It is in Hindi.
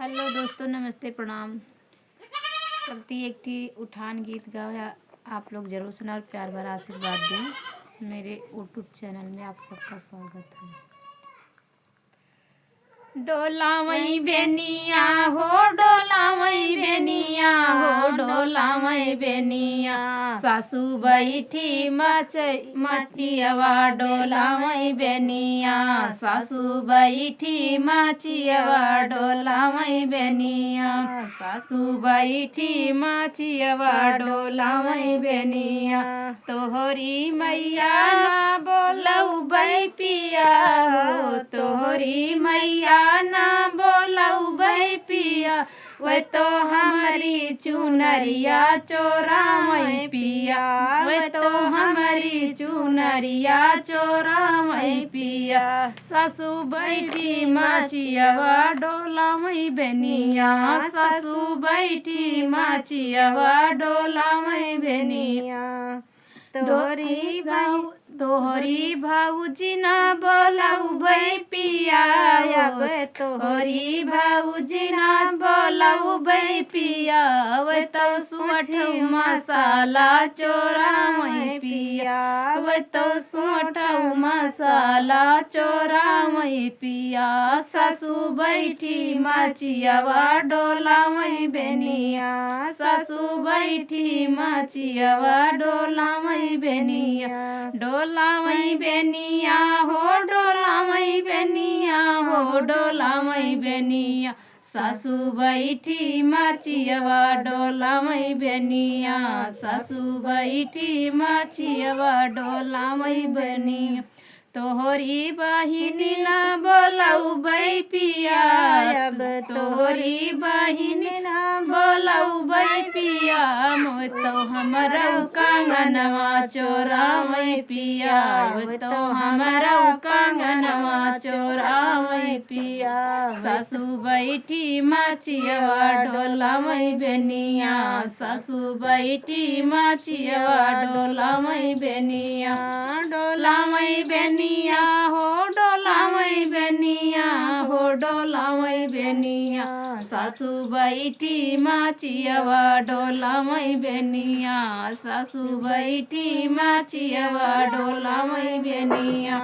हेलो दोस्तों, नमस्ते, प्रणाम। चलती एक ठी उठान गीत गाओ, आप लोग जरूर सुना और प्यार भरा आशीर्वाद दें। मेरे यूट्यूब चैनल में आप सबका स्वागत है। डोलावई बेनिया हो, डोलावई बेनिया हो, डोलावई बेनिया, सासू बैठी मचियवा डोलावई बेनिया, सासू बैठी मचियवा डोलावई बेनिया, सासू बैठी मचियवा डोलावई बेनिया, तोहरी मैया ना बोलऊ बै पिया हो, तोहरी मैया ना बोलऊ बै पिया, वे तो हमारी चुनरिया चोरावई पिया, वे तो हमारी चुनरिया चोरावई पिया, सासू बैठी माचियवा डोलावई बेनिया, सासू बैठी माचियवा डोलावई बेनिया, तोहरी भाऊजी ना बोलऊ बै पिया, तोहरी भाऊजी ना बोलऊ बै पिया, वे तो सुमठू मसाला चोरावई पिया, वे तो सुमठू मसाला चोरावई पिया, सासू बैठी माचियवा डोलावई बेनिया, सासू बैठी माचियवा डोलावई बेनिया, डोलावई बेनिया हो, डोलावई बेनिया हो, डोलावई बेनिया, सासू बैठी माचियवा डोलावई बेनिया, सासू बैठी माचियवा डोलावई बेनिया, तोहरी बहिनी ना बोलऊ बै पिया, तोहरी बहिनी ना बोलऊ बै पिया, मोय तो हमरऊ कंगनवा चोरावई पिया, वो तो हमरऊ कंगनवा चोरावई पिया, सासू बैठी माचियवा डोलावई बेनिया, सासू बैठी माचियवा डोलावई बेनिया, डोलावई बेनिया हो, डोलावई बेनिया हो, डोलावई बेनिया, सासू बैठी माचियवा डोलावई बेनिया, सासू बैठी माचियवा डोलावई बेनिया।